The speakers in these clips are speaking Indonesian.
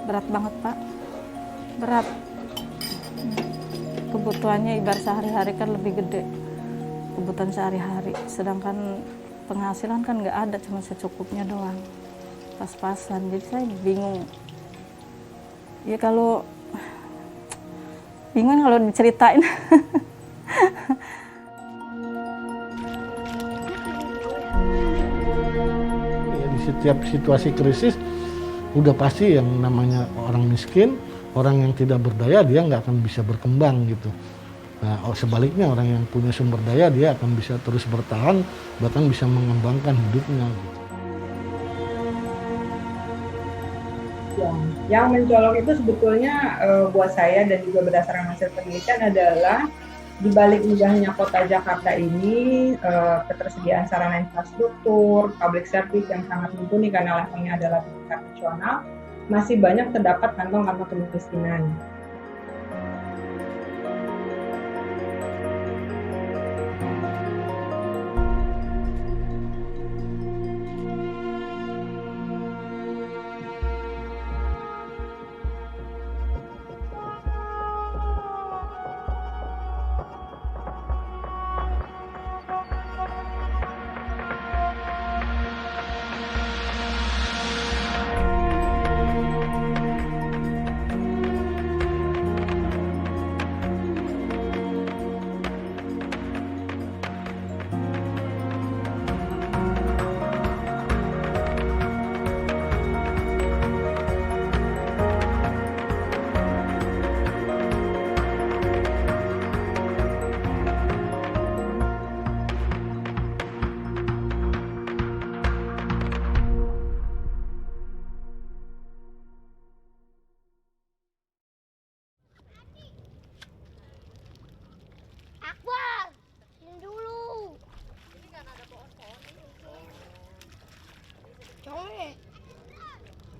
Berat banget Pak, berat. Kebutuhannya ibarat sehari-hari kan lebih gede, kebutuhan sehari-hari. Sedangkan penghasilan kan nggak ada, cuma secukupnya doang, pas-pasan. Jadi saya bingung. Ya kalau bingung kalau diceritain. Ya, di setiap situasi krisis udah pasti yang namanya orang miskin, orang yang tidak berdaya dia nggak akan bisa berkembang gitu. Nah, sebaliknya orang yang punya sumber daya dia akan bisa terus bertahan, bahkan bisa mengembangkan hidupnya gitu. Yang mencolok itu sebetulnya buat saya dan juga berdasarkan hasil penelitian adalah di balik megahnya kota Jakarta ini, ketersediaan sarana infrastruktur, public service yang sangat mumpuni karena levelnya adalah tingkat nasional, masih banyak terdapat kantong-kantong kemiskinan. Akbar, sini dulu. Coy,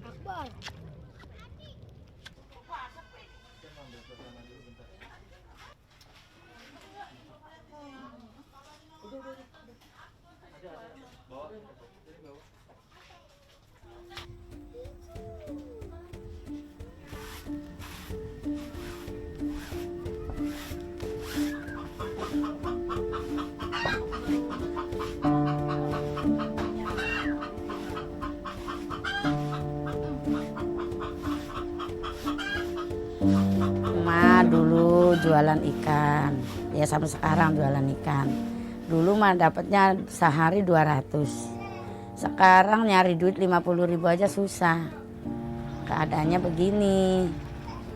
Akbar. Mah dulu jualan ikan, ya sampai sekarang jualan ikan. Dulu mah dapatnya sehari 200. Sekarang nyari duit 50.000 aja susah. Keadaannya begini,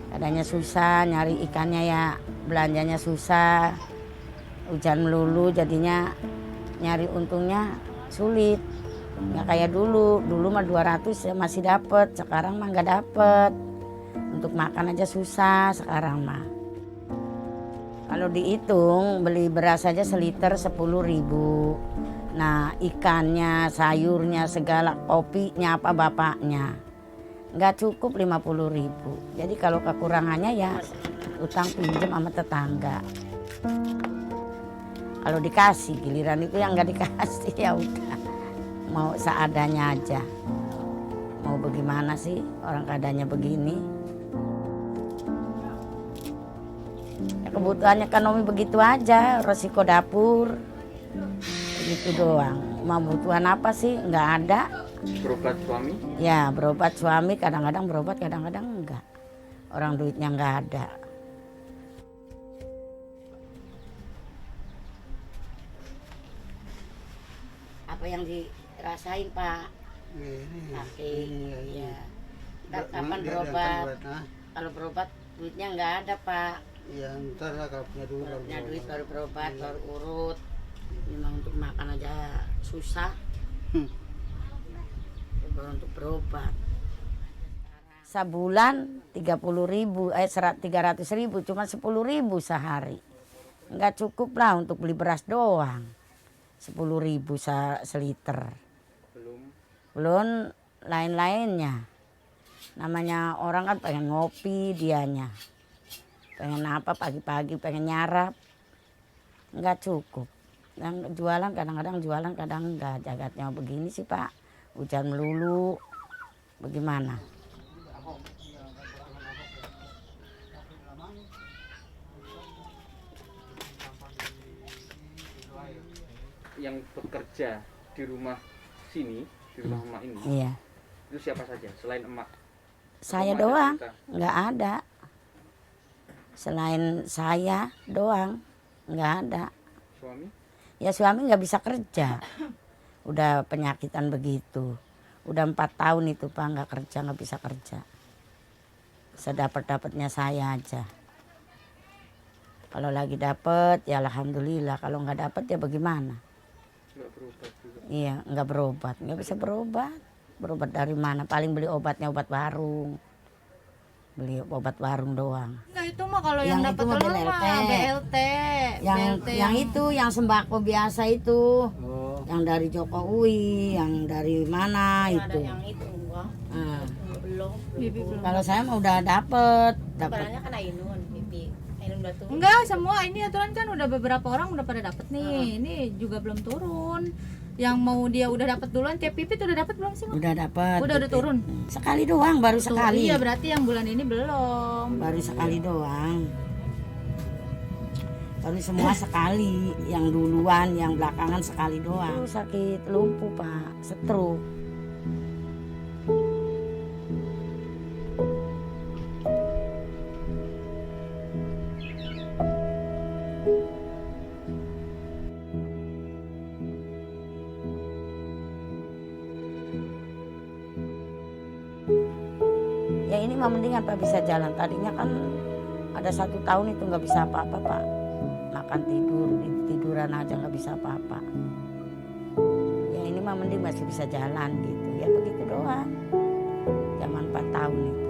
keadaannya susah, nyari ikannya ya belanjanya susah. Hujan melulu jadinya nyari untungnya sulit. Nggak kayak dulu, dulu mah 200 ya masih dapet, sekarang mah nggak dapet. Untuk makan aja susah sekarang mah. Kalau dihitung beli beras aja seliter 10.000. Nah ikannya, sayurnya, segala kopinya apa bapaknya. Nggak cukup 50.000. Jadi kalau kekurangannya ya utang pinjam sama tetangga. Kalau dikasih giliran itu yang nggak dikasih ya udah. Mau seadanya aja. Mau bagaimana sih orang keadaannya begini. Ya, kebutuhan ekonomi begitu aja, resiko dapur, begitu doang. Mau kebutuhan apa sih? Nggak ada. Berobat suami? Ya berobat suami, kadang-kadang berobat, kadang-kadang enggak. Orang duitnya nggak ada. Apa yang dirasain Pak? Sakit, ya. Ntar kapan berobat? Kalau berobat duitnya nggak ada Pak. Ya ntar lah kalau punya duit baru Punya duit baru berobat, Iya. baru urut. Memang untuk makan aja susah. Baru untuk berobat. Sebulan 30.000, 300.000, cuma 10.000 sehari. Nggak cukup lah untuk beli beras doang. 10.000 seliter. Belum lain-lainnya. Namanya orang kan pengen ngopi dianya. Pengen apa pagi-pagi, pengen nyarap. Nggak cukup. Yang jualan kadang-kadang jualan, kadang enggak. Jagatnya begini sih Pak. Hujan melulu. Bagaimana? yang bekerja di rumah sini, di rumah emak ini, Iya. itu siapa saja selain emak? Saya Emak ada doang, cerita? nggak ada. Selain saya doang, nggak ada. Suami? Ya suami nggak bisa kerja. Udah penyakitan begitu. Udah 4 tahun itu Pak nggak kerja, nggak bisa kerja. Sedapat-dapatnya saya aja. Kalau lagi dapet ya alhamdulillah. Kalau nggak dapet ya bagaimana? Nggak berobat juga. Iya nggak berobat, nggak bisa berobat. Berobat dari mana? Paling beli obatnya obat warung. Beli obat warung doang. Nah itu mah kalau Yang yang itu dapat mah telur mah BLT. BLT. Yang itu yang sembako biasa itu. Oh, Yang dari Jokowi, yang dari mana itu. itu enggak Nah, belum Bibi belum. kalau saya mah udah dapet. barangnya kan Ainun pipi Ainun udah turun Enggak, semua ini aturan kan udah beberapa orang udah pada dapat nih. Ini juga belum turun. Yang mau dia udah dapat duluan, kayak Pipit udah dapat belum sih? Mak? Udah dapet. Udah turun. Sekali doang, baru Tuh, sekali. iya berarti yang bulan ini belum. Baru sekali doang. Baru semua sekali. Yang duluan, yang belakangan sekali doang. Sakit lumpuh Pak, stroke. Ya ini mah mendingan Pak bisa jalan. Tadinya kan ada 1 tahun itu nggak bisa apa-apa Pak. Makan tidur, tiduran aja nggak bisa apa-apa. Ya ini mah mending masih bisa jalan gitu. Ya begitu doang. Zaman 4 tahun itu.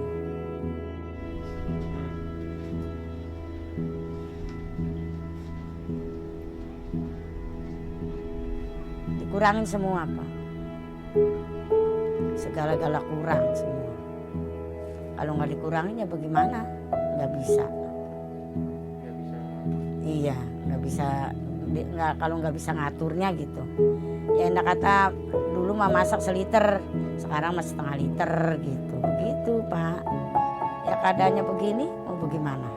Dikurangin semua Pak. Segala-gala kurang semua. Kalau nggak dikurangin ya bagaimana? Nggak bisa. Nggak bisa. Iya, nggak bisa. Nggak, kalau nggak bisa ngaturnya gitu. Ya enak kata dulu mah masak seliter, sekarang masih setengah liter gitu. Begitu Pak. Ya keadaannya begini, mau bagaimana?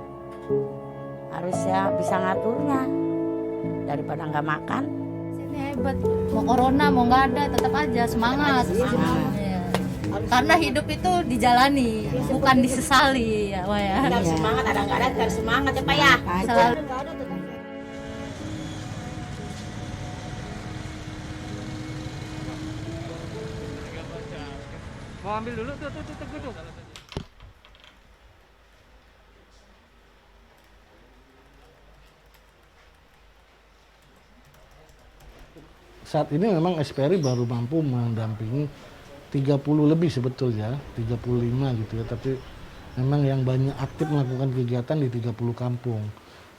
Harusnya bisa ngaturnya. Daripada nggak makan. Sini hebat. Mau corona mau nggak ada, tetap aja semangat. Semangat. Iya. Karena hidup itu dijalani, bukan disesali ya, Wah ya. harus semangat ada nggak ada harus semangat ya Pak ya Selalu. Mau ambil dulu tuh teguh tuh. Saat ini memang SPRI baru mampu mendampingi 30 lebih sebetulnya, 35 gitu ya, tapi memang yang banyak aktif melakukan kegiatan di 30 kampung.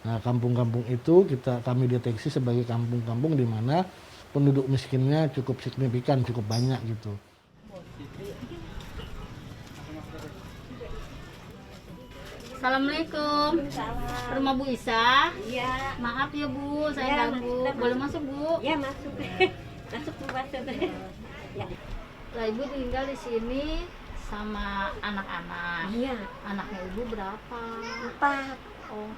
Nah, kampung-kampung itu kami deteksi sebagai kampung-kampung di mana penduduk miskinnya cukup signifikan, cukup banyak gitu. Assalamualaikum. Rumah Bu Isa. Iya. Maaf ya Bu, saya ganggu. Boleh masuk Bu? ya masuk masuk Bu masuk ya Lah Ibu tinggal di sini sama anak-anak. iya Anaknya Ibu berapa? 4 Oh,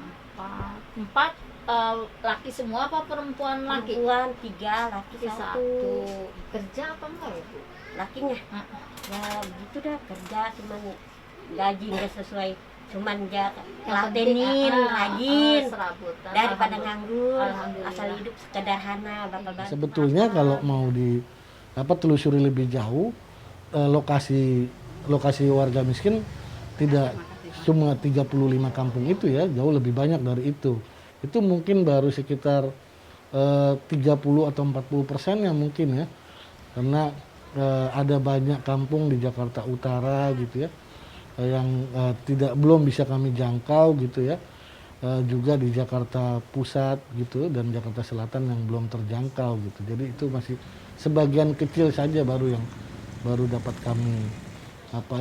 4. 4 laki semua apa perempuan laki? perempuan 3 laki Laki 1 1. Kerja apa enggak ya Bu? lakinya ya begitu dah kerja cuman gaji nggak sesuai cuman ya latenin rajin serabutan. daripada nganggur Alhamdulillah. asal hidup sederhana bapak-bapak Sebetulnya kalau mau telusuri lebih jauh, lokasi warga miskin tidak cuma 35 kampung itu ya, jauh lebih banyak dari itu. Itu mungkin baru sekitar 30 atau 40% ya mungkin ya, karena ada banyak kampung di Jakarta Utara gitu ya, yang belum bisa kami jangkau gitu ya, juga di Jakarta Pusat gitu dan Jakarta Selatan yang belum terjangkau gitu. Jadi itu masih sebagian kecil saja baru dapat kami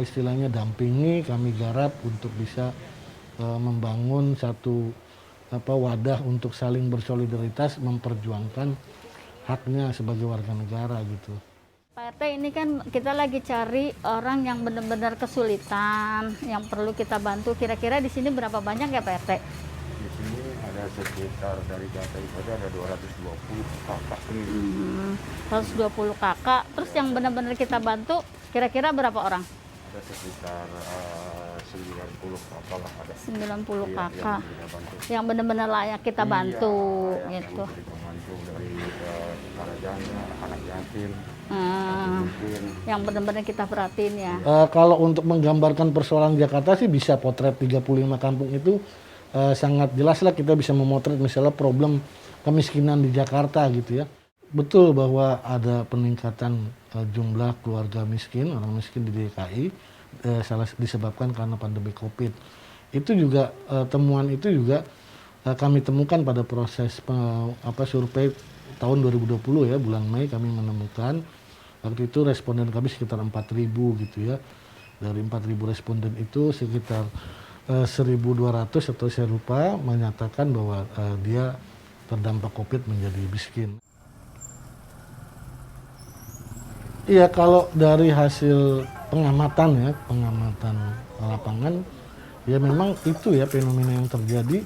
istilahnya dampingi, kami garap untuk bisa membangun satu wadah untuk saling bersolidaritas memperjuangkan haknya sebagai warga negara gitu. Pak RT, ini kan kita lagi cari orang yang benar-benar kesulitan, yang perlu kita bantu. Kira-kira di sini berapa banyak ya Pak RT? Di sini ada Ada sekitar dari data itu ada 220 kakak. 120 kakak. Terus yang benar-benar kita bantu kira-kira berapa orang? Ada sekitar 90 kakak lah ada. 90 Iya, kakak. yang kita bantu. Yang benar-benar layak kita bantu Iya, gitu. yang kita bantu dari para janda, anak yatim, miskin. Yang benar-benar kita perhatiin ya. Kalau untuk menggambarkan persoalan Jakarta sih bisa potret 35 kampung itu sangat jelas lah kita bisa memotret misalnya problem kemiskinan di Jakarta gitu ya. Betul bahwa ada peningkatan jumlah keluarga miskin, orang miskin di DKI salah disebabkan karena pandemi Covid. Itu juga temuan itu juga kami temukan pada proses survei tahun 2020 ya, bulan Mei kami menemukan waktu itu responden kami sekitar 4.000 gitu ya. Dari 4.000 responden itu sekitar 1.200 atau saya lupa menyatakan bahwa dia terdampak Covid menjadi miskin. Iya, kalau dari hasil pengamatan pengamatan lapangan, ya memang itu ya fenomena yang terjadi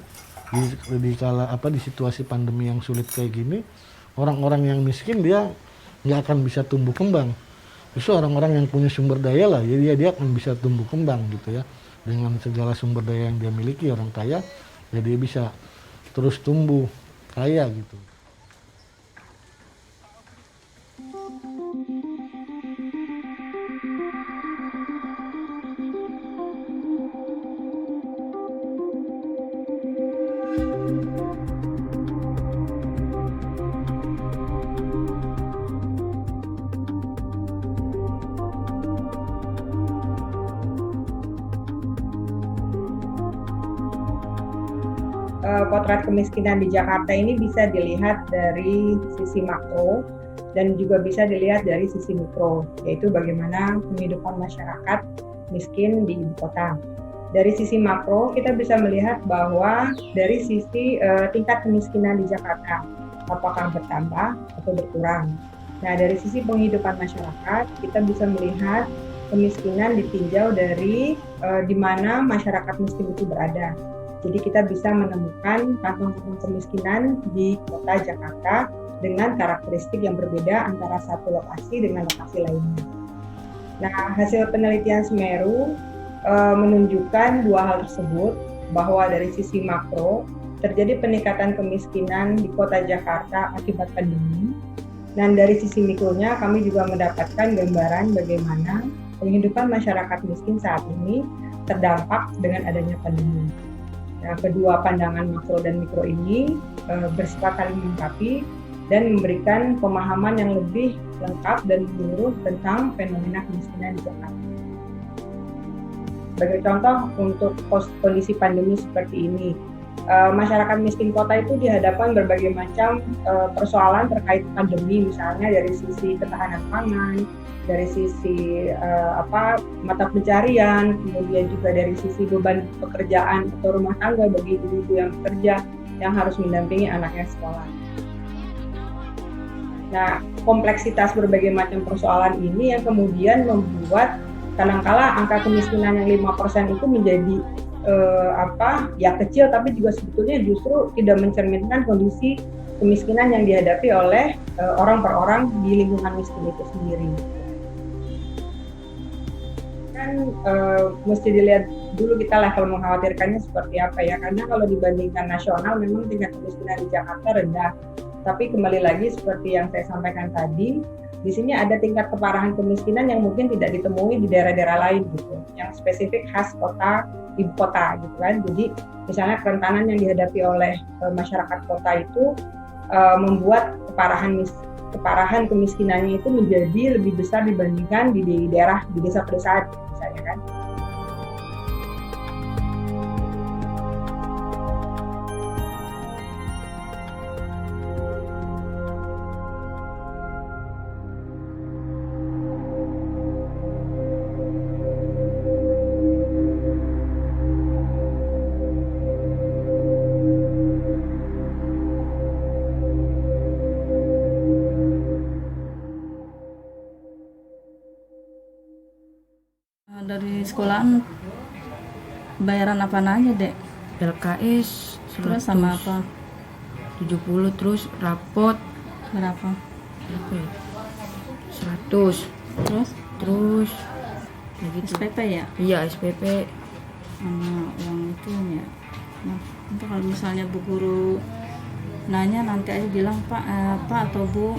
di situasi pandemi yang sulit kayak gini, orang-orang yang miskin dia nggak akan bisa tumbuh kembang. Justru orang-orang yang punya sumber daya lah, ya dia akan bisa tumbuh kembang gitu ya. Dengan segala sumber daya yang dia miliki, orang kaya, ya dia bisa terus tumbuh kaya gitu. Potret kemiskinan di Jakarta ini bisa dilihat dari sisi makro dan juga bisa dilihat dari sisi mikro, yaitu bagaimana penghidupan masyarakat miskin di ibu kota. Dari sisi makro kita bisa melihat bahwa dari sisi tingkat kemiskinan di Jakarta apakah bertambah atau berkurang. Nah, dari sisi penghidupan masyarakat kita bisa melihat kemiskinan ditinjau dari di mana masyarakat miskin itu berada. Jadi kita bisa menemukan kantong-kantong kemiskinan di kota Jakarta dengan karakteristik yang berbeda antara satu lokasi dengan lokasi lainnya. Nah, hasil penelitian Semeru menunjukkan dua hal tersebut, bahwa dari sisi makro terjadi peningkatan kemiskinan di kota Jakarta akibat pandemi, dan dari sisi mikronya kami juga mendapatkan gambaran bagaimana penghidupan masyarakat miskin saat ini terdampak dengan adanya pandemi. Nah, kedua pandangan makro dan mikro ini bersifat saling melengkapi dan memberikan pemahaman yang lebih lengkap dan menyeluruh tentang fenomena kemiskinan di Jakarta. Sebagai contoh, untuk kondisi pandemi seperti ini, masyarakat miskin kota itu dihadapkan berbagai macam persoalan terkait pandemi, misalnya dari sisi ketahanan pangan, dari sisi mata pencarian, kemudian juga dari sisi beban pekerjaan atau rumah tangga bagi ibu-ibu yang bekerja yang harus mendampingi anaknya sekolah. Nah, kompleksitas berbagai macam persoalan ini yang kemudian membuat kadangkala angka kemiskinan yang 5% itu menjadi kecil, tapi juga sebetulnya justru tidak mencerminkan kondisi kemiskinan yang dihadapi oleh orang per orang di lingkungan miskin itu sendiri. Kan mesti dilihat dulu kita level mengkhawatirkannya seperti apa ya, karena kalau dibandingkan nasional memang tingkat kemiskinan di Jakarta rendah, tapi kembali lagi seperti yang saya sampaikan tadi, di sini ada tingkat keparahan kemiskinan yang mungkin tidak ditemui di daerah-daerah lain gitu, yang spesifik khas kota, ibu kota gitu kan. Jadi misalnya kerentanan yang dihadapi oleh masyarakat kota itu membuat keparahan kemiskinannya itu menjadi lebih besar dibandingkan di daerah, di desa pedesaan misalnya kan. Dari sekolahan bayaran apa aja, Dek? LKS Terus sama apa? 70, terus rapot Berapa? berapa ya? 100. Terus ya gitu. SPP ya? Iya, SPP. Sama uang itu ya. Nah, itu kalau misalnya Bu Guru nanya nanti aja bilang Pak atau Bu,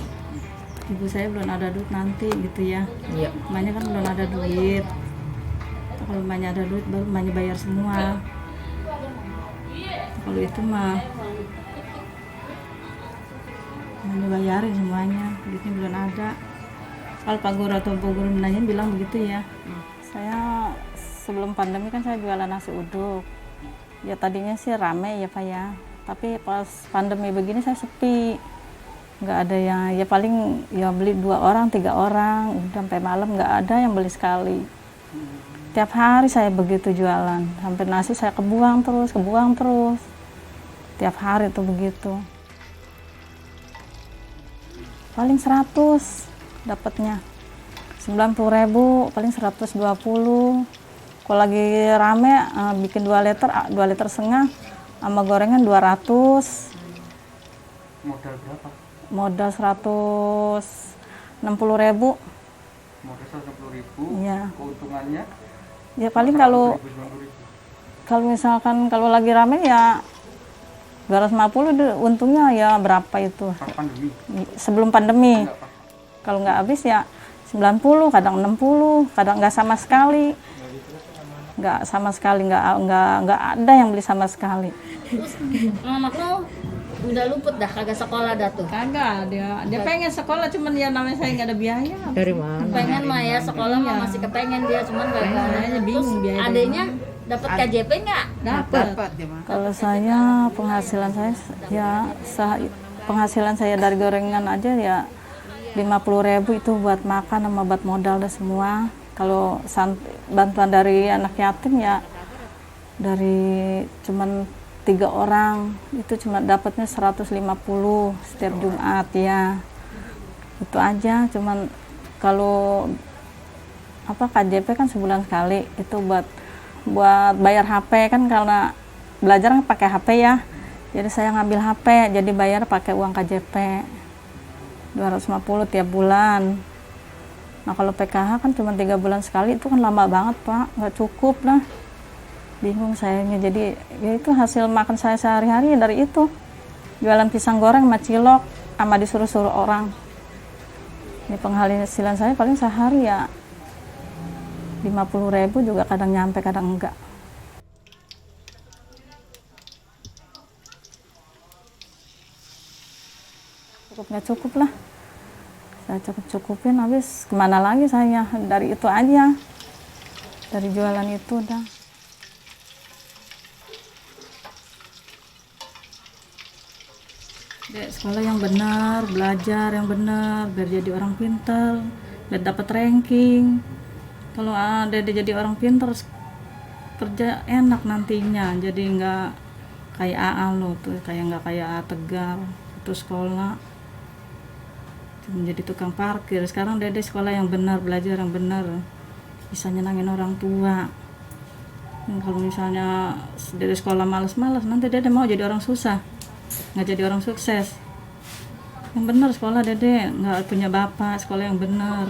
ibu saya belum ada duit nanti gitu ya. Iya. Emaknya kan belum ada duit. Kalau emaknya ada duit baru emaknya bayar semua. Kalau itu mah emaknya bayarin semuanya, duitnya belum ada. Kalau Pak Guru atau Bu Guru nanya bilang begitu ya. Saya sebelum pandemi kan saya jualan nasi uduk. Ya tadinya sih rame ya Pak ya. Tapi pas pandemi begini saya sepi. Nggak ada yang, ya paling ya beli 2 orang, 3 orang. Udah sampai malam nggak ada yang beli sekali. Tiap hari saya begitu jualan. Sampai nasi saya kebuang terus. Tiap hari tuh begitu. Paling 100 dapatnya. 90.000 paling 120. Kalau lagi rame bikin 2 liter setengah sama gorengan 200. Modal berapa? Modal 160.000. Modal 160.000. Iya. Keuntungannya? Ya paling kalau 90.000. misalkan kalau lagi rame ya 250 untungnya ya berapa itu? Pas pandemi. Sebelum pandemi. Enggak, Pak. Kalau nggak habis ya 90, kadang 60, kadang nggak sama sekali. Nggak sama sekali, nggak ada yang beli sama sekali. Mama lo udah luput dah, kagak sekolah dah tuh. Kagak, dia pengen sekolah, cuman ya namanya saya nggak ada biaya. Dari mana? Pengen mah ya sekolah mah masih kepengen dia, cuman kagak. Makanya bingung biaya. Adanya dapat KJP nggak? Dapat. Kalau saya penghasilan saya penghasilan saya dari gorengan aja ya 50.000 itu buat makan sama buat modal dah semua. Kalau bantuan dari anak yatim ya dari cuman 3 orang itu cuma dapatnya 150 setiap Jumat ya. Itu aja, cuman kalau KJP kan sebulan sekali, itu buat bayar HP kan, karena belajar kan pakai HP ya. Jadi saya ngambil HP, jadi bayar pakai uang KJP 250 tiap bulan. Nah kalau PKH kan cuma 3 bulan sekali, itu kan lama banget Pak, nggak cukup lah. Bingung sayanya, jadi ya itu hasil makan saya sehari-hari dari itu. Jualan pisang goreng sama cilok, sama disuruh-suruh orang. Ini penghasilan saya paling sehari ya 50.000 juga, kadang nyampe kadang enggak. Nggak cukup lah, saya cukupin, habis kemana lagi saya, dari itu aja, dari jualan itu udah. Dek, sekolah yang benar, belajar yang benar, biar jadi orang pintar, biar dapat ranking. Kalau Dede jadi orang pintar, kerja enak nantinya, jadi nggak kayak AA lo tuh, nggak kayak AA Tegar, itu sekolah menjadi tukang parkir. Sekarang Dede sekolah yang benar, belajar yang benar, bisa nyenangin orang tua. Dan kalau misalnya Dede sekolah malas-malas, nanti Dede mau jadi orang susah, nggak jadi orang sukses. Yang benar sekolah Dede, nggak punya bapak, sekolah yang benar,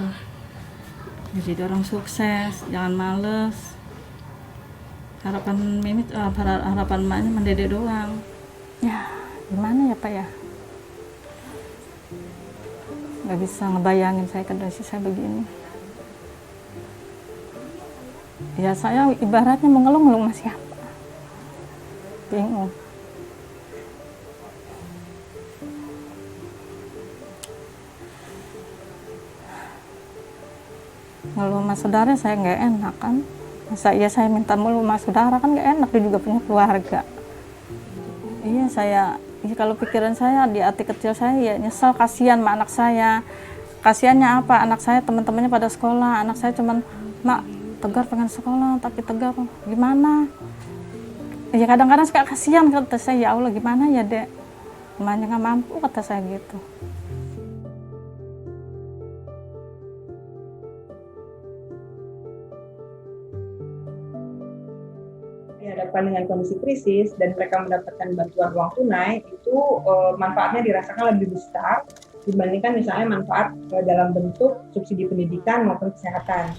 jadi orang sukses, jangan males. Harapan Mimit, harapan emaknya Dede doang. Ya gimana ya Pak ya, nggak bisa ngebayangin saya kondisi saya begini. Ya saya ibaratnya mau ngeluh-ngeluh sama siapa, bingung. Ngeluh sama saudara saya nggak enak kan, masa iya saya minta mulu sama saudara, kan nggak enak, dia juga punya keluarga. Iya kalau pikiran saya di hati kecil saya ya nyesel, kasihan sama anak saya. Kasihannya apa, anak saya teman-temannya pada sekolah, anak saya cuman Mak Tegar pengen sekolah, tapi Tegar gimana ya, kadang-kadang suka kasihan, kata saya, ya Allah gimana ya Dek, emaknya nggak mampu, kata saya gitu. dihadapkan dengan kondisi krisis dan mereka mendapatkan bantuan uang tunai, itu manfaatnya dirasakan lebih besar dibandingkan misalnya manfaat dalam bentuk subsidi pendidikan maupun kesehatan.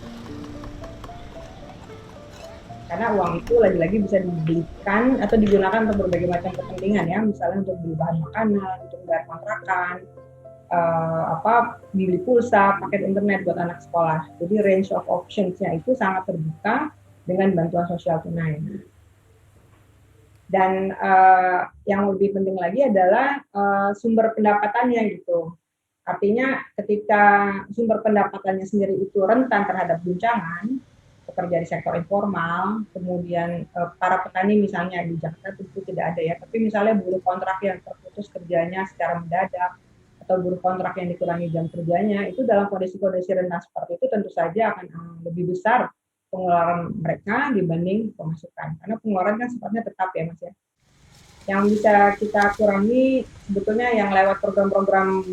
Karena uang itu lagi-lagi bisa dibelikan atau digunakan untuk berbagai macam kepentingan ya, misalnya untuk beli bahan makanan, untuk bayar kontrakan, beli pulsa, paket internet buat anak sekolah. Jadi range of options-nya itu sangat terbuka dengan bantuan sosial tunai. Dan yang lebih penting lagi adalah sumber pendapatannya gitu. Artinya ketika sumber pendapatannya sendiri itu rentan terhadap guncangan, pekerja di sektor informal, kemudian para petani misalnya di Jakarta tentu tidak ada ya, tapi misalnya buruh kontrak yang terputus kerjanya secara mendadak, atau buruh kontrak yang dikurangi jam kerjanya, itu dalam kondisi-kondisi rentan seperti itu tentu saja akan lebih besar pengeluaran mereka dibanding pemasukan. Karena pengeluaran kan sifatnya tetap ya Mas ya. Yang bisa kita kurangi sebetulnya yang lewat program-program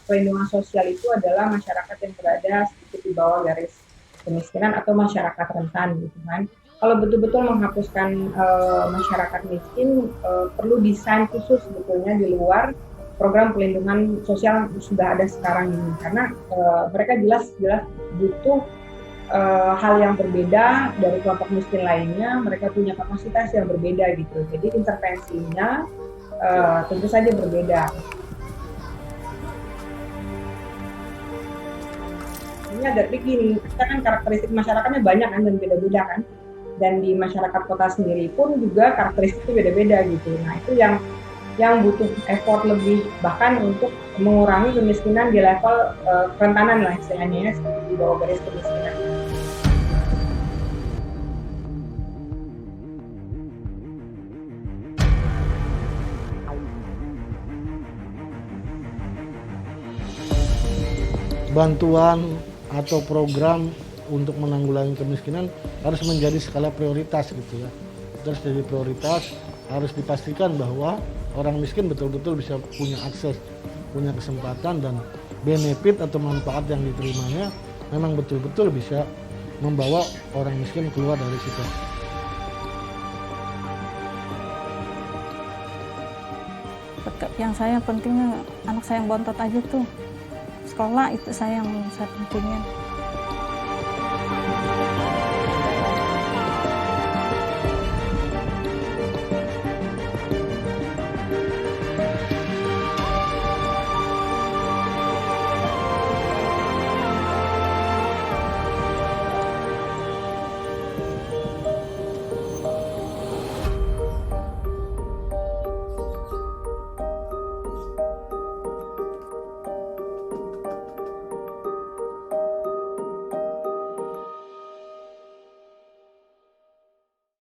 perlindungan sosial itu adalah masyarakat yang berada sedikit di bawah garis kemiskinan atau masyarakat rentan gitu kan. Kalau betul-betul menghapuskan masyarakat miskin, perlu desain khusus sebetulnya di luar program pelindungan sosial sudah ada sekarang ini, karena mereka jelas butuh hal yang berbeda dari kelompok miskin lainnya, mereka punya kapasitas yang berbeda gitu. Jadi intervensinya tentu saja berbeda. Ini agak tricky, kita kan karakteristik masyarakatnya banyak kan dan beda-beda kan. Dan di masyarakat kota sendiri pun juga karakteristiknya beda-beda gitu. Nah itu yang butuh effort lebih, bahkan untuk mengurangi kemiskinan di level kerentanan lah istilahnya ya, seperti di bawah garis kemiskinan. Bantuan atau program untuk menanggulangi kemiskinan harus menjadi skala prioritas gitu ya. Terus jadi prioritas, harus dipastikan bahwa orang miskin betul-betul bisa punya akses, punya kesempatan dan benefit atau manfaat yang diterimanya memang betul-betul bisa membawa orang miskin keluar dari situ. Yang saya pentingnya anak saya yang bontot aja tuh. Sekolah itu saya yang pentingin.